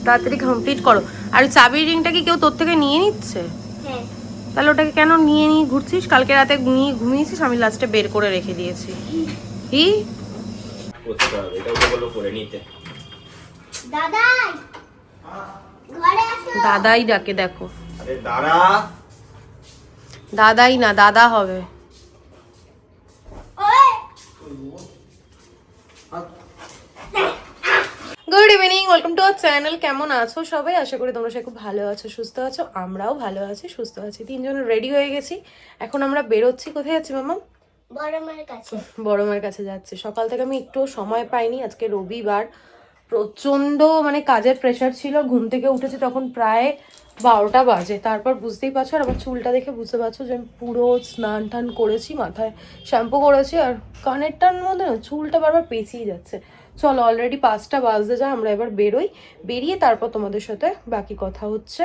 তাড়াতাড়ি কমপ্লিট করো। আর চাবির রিংটা কি কেউ তোর থেকে নিয়ে নিচ্ছে? হ্যাঁ। তাহলে ওটাকে কেন নিয়ে ঘুরছিস? কালকে রাতে নিয়ে ঘুমিয়েছিস, আমি লাস্টে বের করে রেখে দিয়েছি। কি করতে হবে এটা বলো করে নিতে। দাদাই ঘরে আসো। দাদাই ডাকে, দেখো। আরে দাদা। দাদাই না, দাদা হবে। Good evening, welcome to our channel. কেমন আছো সবাই? আশা করি তোমরা সবাই খুব ভালো আছো, সুস্থ আছো। আমরাও ভালো আছি, সুস্থ আছি। তিনজন রেডি হয়ে গেছি, এখন আমরা বেরোচ্ছি। কোথায় যাচ্ছি মামা? বড় মায়ের কাছে। বড় মায়ের কাছে যাচ্ছি। সকাল থেকে আমি একটু সময় পাইনি, আজকে রবিবার, প্রচন্ড মানে কাজের প্রেশার ছিল। ঘুম থেকে উঠেছি তখন প্রায় 12টা বাজে। তারপর বুঝতেই পারছো, আর আমার চুলটা দেখে বুঝতে পারছো যে আমি পুরো স্নান টান করেছি, মাথায় শ্যাম্পু করেছি, আর কানেরটার মধ্যে না চুলটা বারবার পেঁচিয়ে যাচ্ছে। চলো, অলরেডি 5টা বাজতে যায়, আমরা এবার বেরোই। বেরিয়ে তারপর তোমাদের সাথে বাকি কথা হচ্ছে।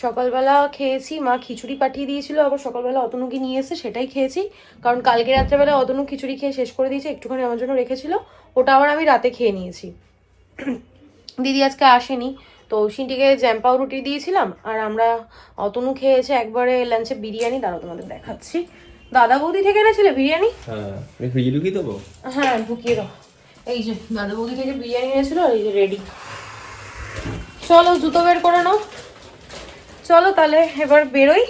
সকালবেলা খেয়েছি, মা খিচুড়ি পাঠিয়ে দিয়েছিল, আবার সকালবেলা অতনুকে নিয়ে এসে সেটাই খেয়েছি। কারণ কালকে রাত্রেবেলা অতনু খিচুড়ি খেয়ে শেষ করে দিয়েছে, একটুখানি আমার জন্য রেখেছিল, ওটা আবার আমি রাতে খেয়ে নিয়েছি। দিদি আজকে আসেনি, তো সিনটিকে জ্যাম পাউরুটি দিয়েছিলাম, আর আমরা অতনু খেয়েছে একবারে লাঞ্চে বিরিয়ানি। দাঁড়াও তোমাদের দেখাচ্ছি। দাদা বৌদি থেকে এনেছিলে বিরিয়ানি। হ্যাঁ, আমি ফ্রিজে ঢুকিয়ে দেবো। হ্যাঁ, ঢুকিয়ে দাও। এই যে দাদা বৌদি থেকে বিরিয়ানি এনেছিল, আর এই যে রেডি। চলো, জুতো বের করে নাও। চলো তাহলে এবার বেরোই।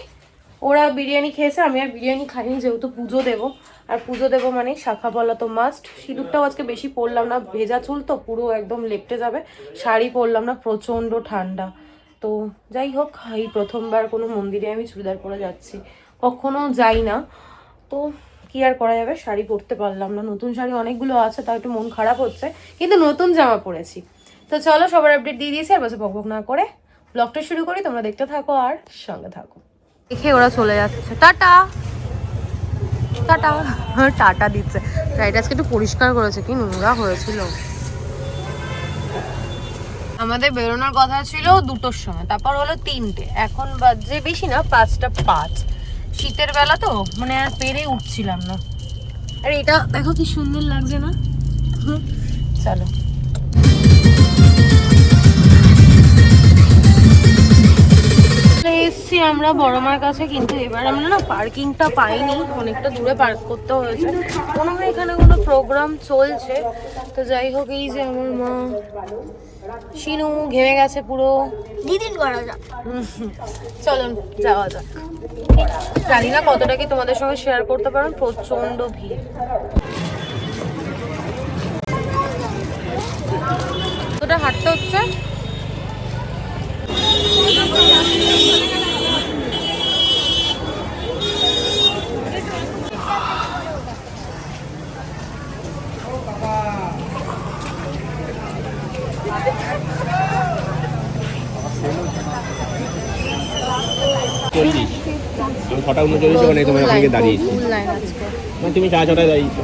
ওরা বিরিয়ানি খেয়েছে, আমি আর বিরিয়ানি খাইনি, যেহেতু পুজো দেবো। আর পুজো দেবো মানে শাখা পলা তো মাস্ট। সিঁদুরটাও আজকে বেশি পরলাম না, ভেজা চুল তো পুরো একদম লেপটে যাবে। শাড়ি পরলাম না, প্রচণ্ড ঠান্ডা। তো যাই হোক, এই প্রথমবার কোনো মন্দিরে আমি চুড়িদার পরে যাচ্ছি, কখনো যাই না। তো কি আর করা যাবে, শাড়ি পরতে পারলাম না। নতুন শাড়ি অনেকগুলো আছে, তাও একটু মন খারাপ হচ্ছে, কিন্তু নতুন জামা পরেছি। তো চলো, সবার আপডেট দিয়ে দিয়েছি, আর বসে বকবক না করে ব্লগটা শুরু করি। তোমরা দেখতে থাকো আর সঙ্গে থাকো। দেখে ওরা চলে যাচ্ছে, টাটা টাটা। টাটা দিচ্ছে। গাড়িটা আজকে একটু পরিষ্কার করেছে, কি নোংরা হয়েছিল। আমাদের বেরোনোর কথা ছিল 2টোর সময়, তারপর হলো 3টে, এখন বাজে বেশি না 5টা 5। শীতের বেলা তো মানে আর পেরে উঠছিলাম না। আর এটা দেখো কি সুন্দর লাগছে না। চলো, এসছি আমরা বড় মার কাছে, কিন্তু এবার আমরা না পার্কিংটা পাইনি, অনেকটা দূরে পার্ক করতে হয়েছে। মনে হয় এখানে কোনো প্রোগ্রাম চলছে। তো যাই হোক, এই যে আমার মা শিনু ঘেমে গেছে পুরো। দিদিন করা যাক। চলো যাওয়া যাক। জানি না কতটা কি তোমাদের সঙ্গে শেয়ার করতে পারবেন, প্রচন্ড ভিড়। কতটা হাঁটতে হচ্ছে। আমি 6:39 ওখানে তোমার ওখানে দাঁড়িয়েছি। মানে তুমি 6:30টায় দাঁড়িয়েছো।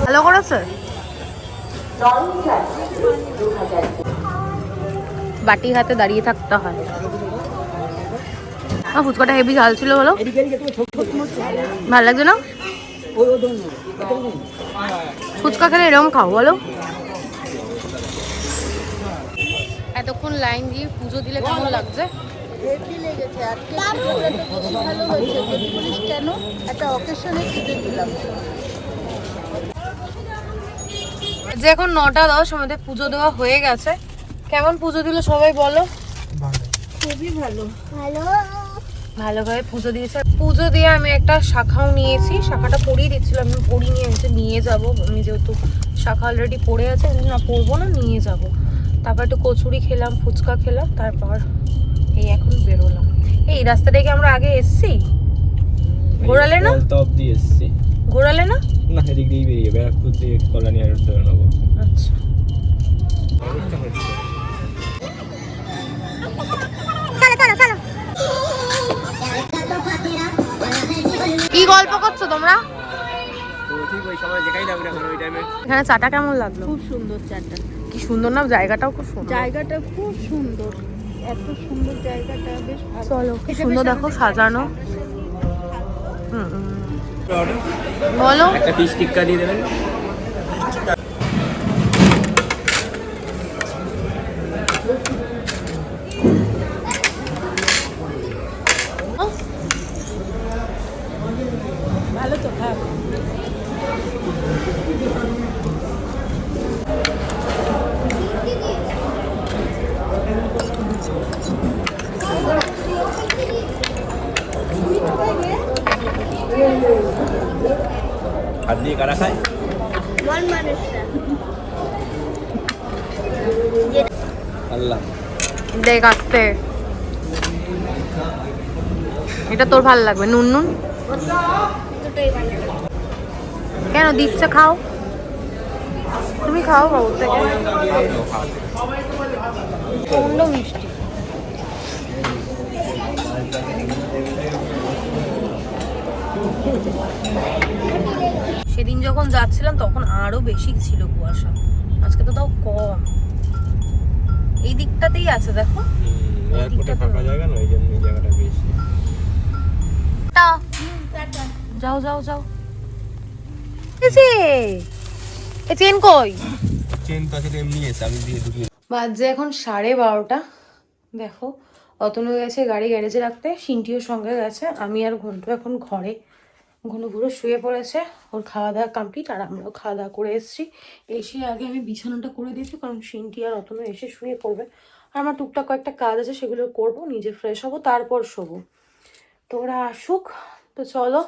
ভালো করেছে। বাটি হাতে দাঁড়িয়ে থাকতে হয়। ফুচকাটা হেভি ঝাল ছিল, বলো ভালো লাগছে না? ফুচকা খেলে এরকম খাও বলো। এতক্ষণ লাইন দিয়ে পুজো দিলে কেমন লাগছে? হেভি লেগেছে আজকে। পুজোটা তো বেশি ভালো হয়েছে। যদি বলিস কেন, একটা অকেশনে পুজো দিলাম। যে এখন 9:10, আমাদের পুজো দেওয়া হয়ে গেছে। কেমন পুজো দিল সবাই বলো? খুবই ভালো। হ্যালো। ভালোভাবে পুজো দিয়েছে। পুজো দিয়ে আমি একটা শাখাও নিয়েছি, শাখাটা পরিয়ে দিচ্ছিলাম, আমি পরিয়ে নিয়ে যাবো। আমি যেহেতু শাখা অলরেডি পড়ে আছে, না পরবো না, নিয়ে যাব। তারপর একটু কচুরি খেলাম, ফুচকা খেলাম, তারপর এই এখন বেরোলাম। এই রাস্তাটাকে আমরা আগে এসছি, ঘোরালে না? ঘোরালে না? না, এদিক দিয়ে বেরিয়ে ব্যারাকপুর দিয়ে কল্যাণী আর ধরে নেবো। আচ্ছা, চলো চলো চলো। গল্প করছো তোমরা? তো ঠিক ওই সময় যেখানেই যাবো না ওই টাইমে। এখানে চাটা কেমন লাগলো? খুব সুন্দর চাটা, কি সুন্দর না, জায়গাটাও খুব সুন্দর। জায়গাটা খুব সুন্দর, এত সুন্দর জায়গাটা, বেশ ভালো। চলো কি সুন্দর দেখো সাজানো। বলো। একটা ফিশ টিক্কা দিয়ে দেবেন। ভালো তো, হ্যাঁ। হাত দিয়ে কারা খায়? আল্লাহ দেখ আসতে, এটা তোর ভালো লাগবে। নুন নুন কেন দিচ্ছে, খাও তুমি, খাও বাবু থেকে। প্রচন্ড মিষ্টি। সেদিন যখন যাচ্ছিলাম তখন আরো বেশি ছিল কুয়াশা, আজকে তো তাও কম। এই দিকটাতেই আছে দেখো, এয়ারপোর্টে ফাঁকা জায়গা না, ওই জন্য এই জায়গাটা বেশি। যাও যাও যাও। এ চেন কই? চেন তো আসলে এমনি এসে আমি দিয়ে ঢুকিয়ে। বাজে এখন 12:30। দেখো অতনু গেছে গাড়ি গ্যারেজে রাখতে, সিনটিও সঙ্গে গেছে, আমি আর ঘন্টু এখন ঘরে। ঘন ঘুরে শুয়ে পড়েছে, ওর খাওয়া দাওয়া কমপ্লিট, আর আমরাও খাওয়া দাওয়া করে এসেছি। এসে আগে আমি বিছানাটা করে দিয়েছি, কারণ সিনটি আর অতনু এসে শুয়ে পড়বে। আর আমার টুকটাক কয়েকটা কাজ আছে, সেগুলো করবো, নিজে ফ্রেশ হবো, তারপর শোবো। তো ওরা আসুক। তো চলো,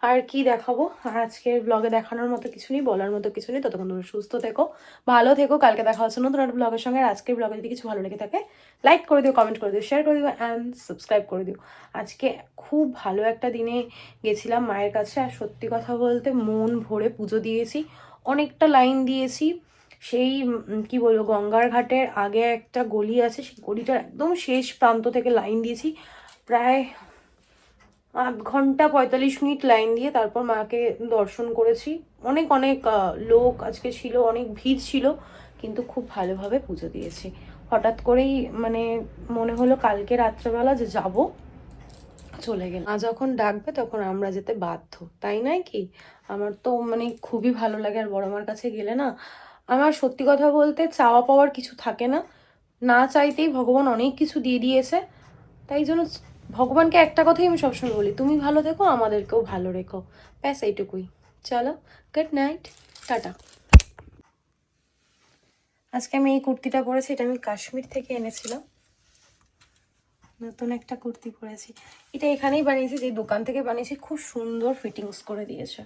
আর কি দেখাবো, আর আজকের ব্লগে দেখানোর মতো কিছু নেই, বলার মতো কিছু নেই। ততক্ষণ তোমরা সুস্থ থেকো, ভালো থেকো, কালকে দেখা হচ্ছে নতুন একটা ব্লগের সঙ্গে। আর আজকের ব্লগে যদি কিছু ভালো লেগে থাকে লাইক করে দিও, কমেন্ট করে দিও, শেয়ার করে দিও অ্যান্ড সাবস্ক্রাইব করে দিও। আজকে খুব ভালো একটা দিনে গেছিলাম মায়ের কাছে, আর সত্যি কথা বলতে মন ভরে পুজো দিয়েছি, অনেকটা লাইন দিয়েছি। সেই কি বলবো, গঙ্গার ঘাটের আগে একটা গলি আছে, সেই গলিটার একদম শেষ প্রান্ত থেকে লাইন দিয়েছি, প্রায় 8 ঘন্টা 45 মিনিট লাইন দিয়ে তারপর মাকে দর্শন করেছি। অনেক অনেক লোক আজকে ছিল, অনেক ভিড় ছিল, কিন্তু খুব ভালোভাবে পুজো দিয়েছি। হঠাৎ করেই মানে মনে হলো কালকে রাত্রেবেলা যে যাব, চলে গেলাম। মা যখন ডাকবে তখন আমরা যেতে বাধ্য, তাই নয় কি? আমার তো মানে খুবই ভালো লাগে, আর বড় মার কাছে গেলে না আমার সত্যি কথা বলতে চাওয়া পাওয়ার কিছু থাকে না, না চাইতেই ভগবান অনেক কিছু দিয়ে দিয়েছে। তাই জন্য ভগবানকে একটা কথাই আমি সবসময় বলি, তুমি ভালো থেকো, আমাদেরকেও ভালো রেখো, ব্যাস এইটুকুই। চলো, গুড নাইট, টাটা। আজকে আমি এই কুর্তিটা পরেছি, এটা আমি কাশ্মীর থেকে এনেছিলাম, নতুন একটা কুর্তি পরেছি। এটা এখানেই বানিয়েছি, যে দোকান থেকে বানিয়েছি, খুব সুন্দর ফিটিংস করে দিয়েছে।